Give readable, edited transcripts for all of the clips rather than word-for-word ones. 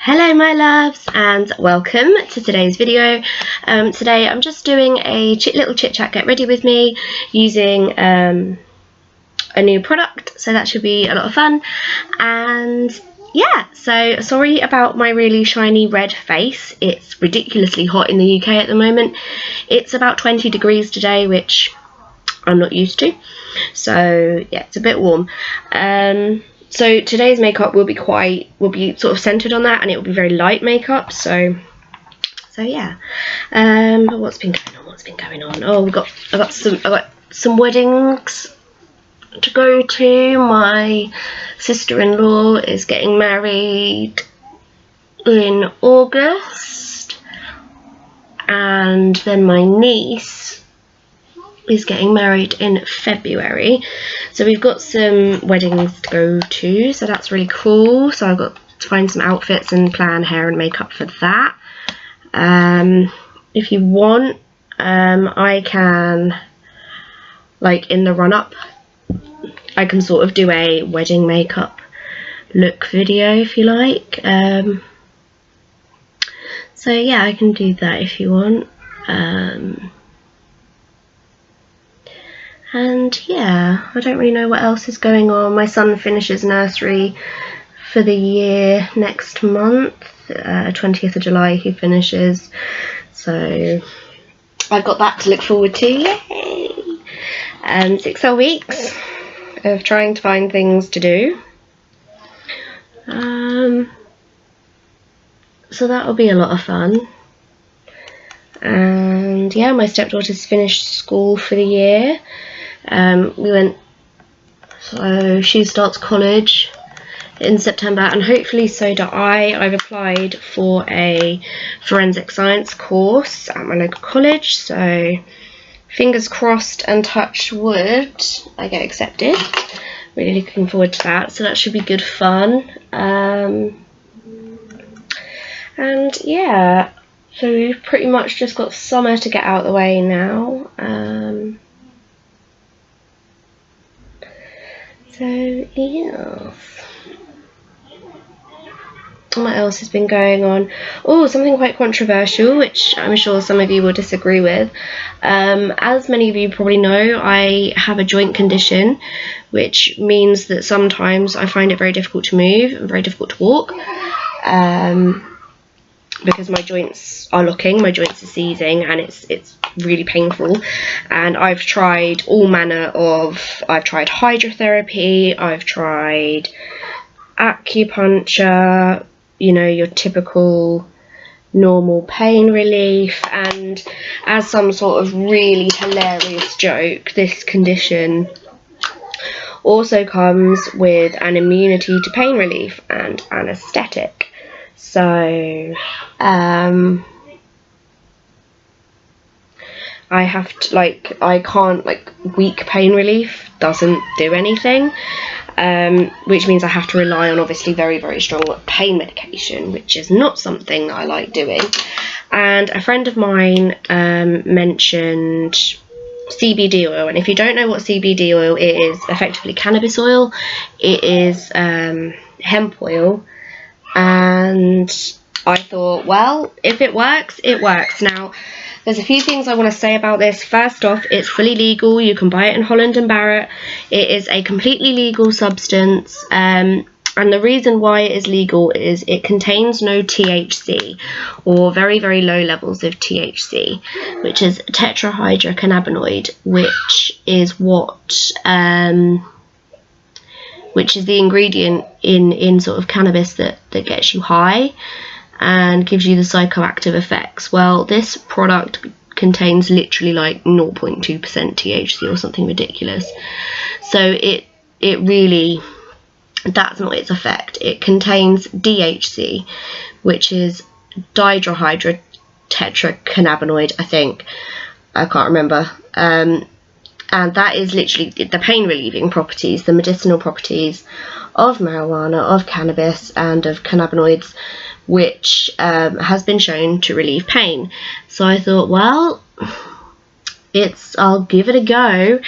Hello my loves and welcome to today's video. Today I'm just doing a little chit chat get ready with me using a new product, so that should be a lot of fun. And yeah, so sorry about my really shiny red face. It's ridiculously hot in the UK at the moment. It's about 20 degrees today, which I'm not used to, so yeah, it's a bit warm. So today's makeup will be sort of centered on that, and it will be very light makeup. So yeah. But what's been going on? Oh, I got some weddings to go to. My sister-in-law is getting married in August, and then my niece is getting married in February. So we've got some weddings to go to, so that's really cool. So I've got to find some outfits and plan hair and makeup for that. If you want, I can, like in the run-up, I can sort of do a wedding makeup look video if you like. So yeah, I can do that if you want. And yeah, I don't really know what else is going on. My son finishes nursery for the year next month, 20th of July he finishes, so I've got that to look forward to. Yay! 6 whole weeks of trying to find things to do, so that'll be a lot of fun. And yeah, my stepdaughter's finished school for the year. So she starts college in September, and hopefully so do I. I've applied for a forensic science course at my local college, so fingers crossed and touch wood I get accepted. Really looking forward to that, so that should be good fun. And yeah, so we've pretty much just got summer to get out of the way now. So yeah, what else has been going on? Oh, something quite controversial, which I'm sure some of you will disagree with. As many of you probably know, I have a joint condition, which means that sometimes I find it very difficult to move and very difficult to walk. Because my joints are locking, my joints are seizing, and it's really painful. And I've tried all manner of, I've tried hydrotherapy, I've tried acupuncture, you know, your typical normal pain relief, and as some sort of really hilarious joke, this condition also comes with an immunity to pain relief and anaesthetic. So I have to, I can't, weak pain relief doesn't do anything, which means I have to rely on obviously very, very strong pain medication, which is not something that I like doing. And a friend of mine mentioned CBD oil, and if you don't know what CBD oil is, it is effectively cannabis oil. It is hemp oil. And I thought, well, if it works, it works. Now, there's a few things I want to say about this. First off, it's fully legal. You can buy it in Holland and Barrett. It is a completely legal substance. And the reason why it is legal is it contains no THC, or very, very low levels of THC, which is tetrahydrocannabinoid, which is the ingredient in sort of cannabis that gets you high and gives you the psychoactive effects. Well, this product contains literally like 0.2% THC or something ridiculous. So it really, that's not its effect. It contains DHC, which is dihydrotetracannabinoid, I think. I can't remember. And that is literally the pain relieving properties, the medicinal properties of marijuana, of cannabis, and of cannabinoids, which has been shown to relieve pain. So I thought, well, I'll give it a go.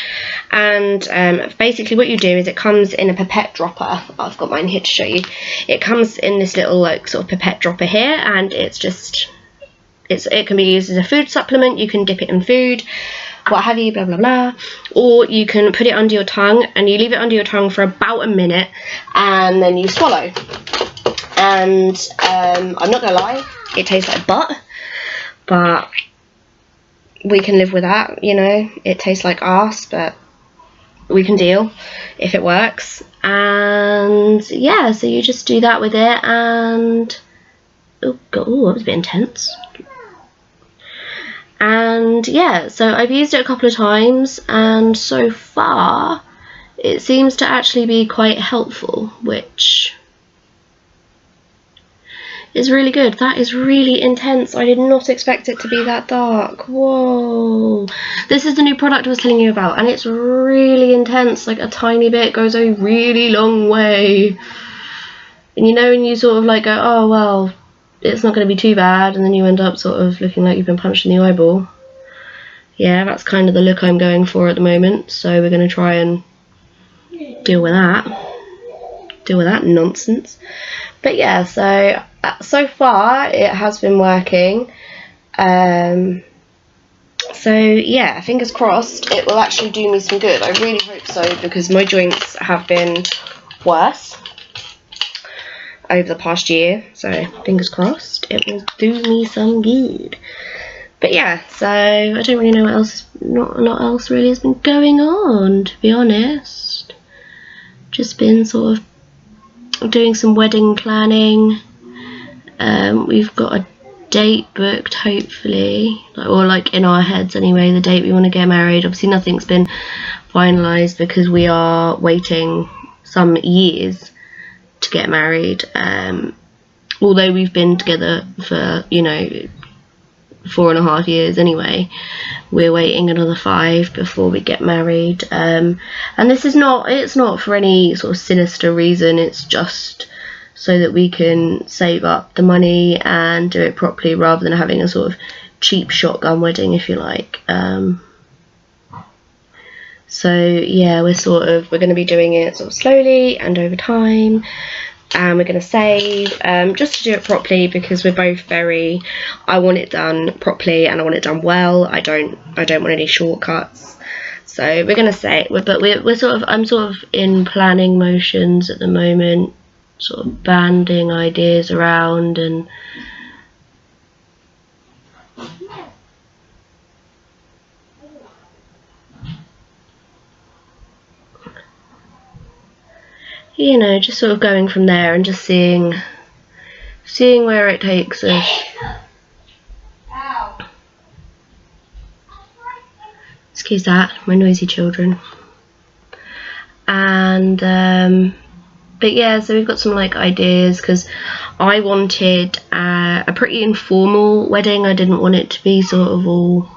And basically what you do is it comes in a pipette dropper. I've got mine here to show you. It comes in this little like sort of pipette dropper here, and it's just, it can be used as a food supplement. You can dip it in food, what have you, blah blah blah, or you can put it under your tongue and you leave it under your tongue for about a minute and then you swallow. And I'm not gonna lie, it tastes like butt, but we can live with that, you know. It tastes like arse, but we can deal if it works. And yeah, so you just do that with it. And oh god, that was a bit intense. And yeah, so I've used it a couple of times, and so far it seems to actually be quite helpful, which is really good. That is really intense. I did not expect it to be that dark. Whoa. This is the new product I was telling you about, and it's really intense. Like a tiny bit goes a really long way. And you know, when you sort of like go, oh well, it's not going to be too bad, and then you end up sort of looking like you've been punched in the eyeball. Yeah, that's kind of the look I'm going for at the moment, so we're going to try and deal with that nonsense. But yeah, so far it has been working. So yeah, fingers crossed it will actually do me some good. I really hope so, because my joints have been worse over the past year, so fingers crossed it will do me some good. But yeah, so I don't really know what else, not a lot else really has been going on, to be honest. Just been sort of doing some wedding planning. We've got a date booked, hopefully, or like in our heads anyway, the date we want to get married. Obviously nothing's been finalised because we are waiting some years to get married, although we've been together for, you know, 4.5 years anyway. We're waiting another 5 before we get married, and this is not, it's not for any sort of sinister reason. It's just so that we can save up the money and do it properly, rather than having a sort of cheap shotgun wedding, if you like. So yeah, we're going to be doing it sort of slowly and over time, and we're going to save just to do it properly, because we're both very, I want it done properly and I want it done well. I don't want any shortcuts. So we're going to save, but we're sort of, I'm sort of in planning motions at the moment, sort of banding ideas around, and you know, just sort of going from there and just seeing where it takes us. Excuse that, my noisy children. And but yeah, so we've got some like ideas, because I wanted a pretty informal wedding. I didn't want it to be sort of all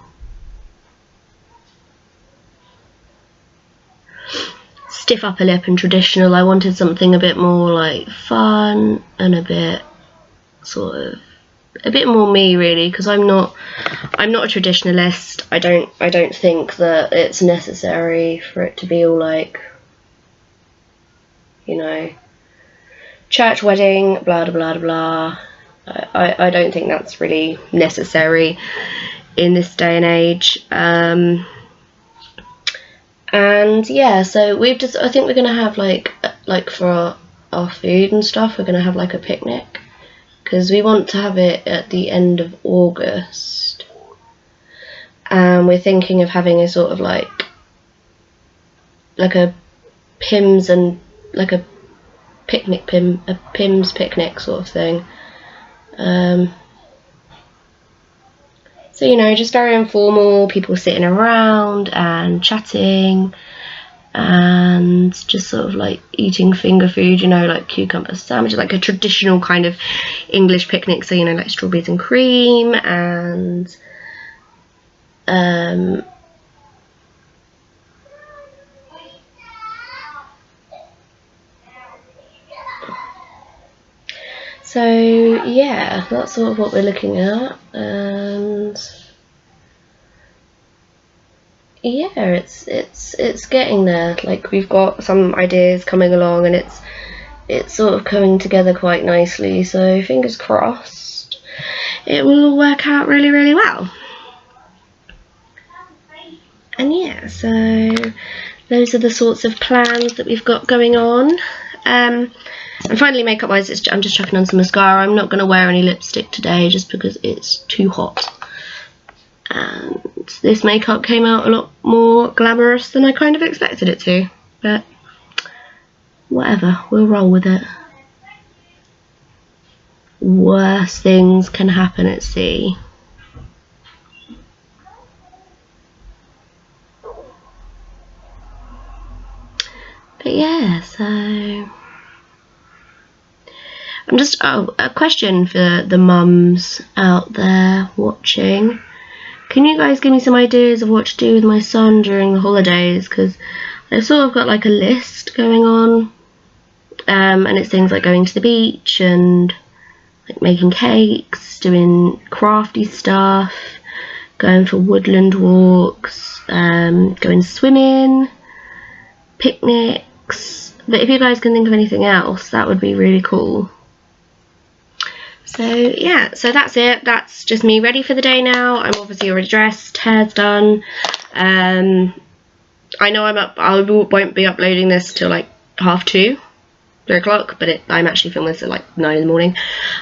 stiff upper lip and traditional. I wanted something a bit more like fun and a bit sort of a bit more me, really, because I'm not a traditionalist. I don't think that it's necessary for it to be all like, you know, church wedding, blah blah blah blah. I don't think that's really necessary in this day and age. And yeah, so we've just, I think we're gonna have like for our food and stuff, we're gonna have like a picnic, because we want to have it at the end of August, and we're thinking of having a sort of like a Pims and like a picnic, a Pims picnic sort of thing. So, you know, just very informal, people sitting around and chatting and just sort of like eating finger food, you know, like cucumber sandwiches, like a traditional kind of English picnic. So, you know, like strawberries and cream and so yeah, that's sort of what we're looking at. And yeah, it's getting there. Like, we've got some ideas coming along, and it's sort of coming together quite nicely, so fingers crossed it will all work out really, really well. And yeah, so those are the sorts of plans that we've got going on. And finally, makeup wise, I'm just chucking on some mascara. I'm not going to wear any lipstick today just because it's too hot. And this makeup came out a lot more glamorous than I kind of expected it to, but whatever, we'll roll with it. Worse things can happen at sea. But yeah, so I'm just, a question for the mums out there watching. Can you guys give me some ideas of what to do with my son during the holidays? Because I've sort of got like a list going on, and it's things like going to the beach and like making cakes, doing crafty stuff, going for woodland walks, going swimming, picnics. But if you guys can think of anything else, that would be really cool. So yeah, so that's it. That's just me ready for the day now. I'm obviously already dressed, hair's done. I know I won't be uploading this till like 2:30, 3 o'clock, but I'm actually filming this at like 9 in the morning.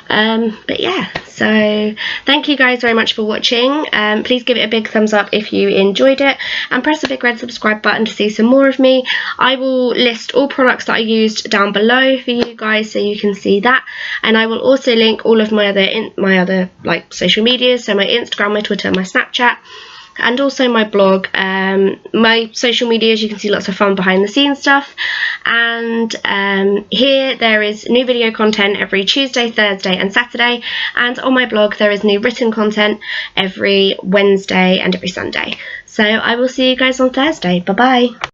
But yeah, so thank you guys very much for watching. Please give it a big thumbs up if you enjoyed it, and press the big red subscribe button to see some more of me. I will list all products that I used down below for you guys so you can see that, and I will also link all of my other like social medias, so my Instagram, my Twitter, my Snapchat, and also my blog. My social medias, you can see lots of fun behind the scenes stuff, and here there is new video content every Tuesday, Thursday and Saturday, and on my blog there is new written content every Wednesday and every Sunday. So I will see you guys on Thursday. Bye bye.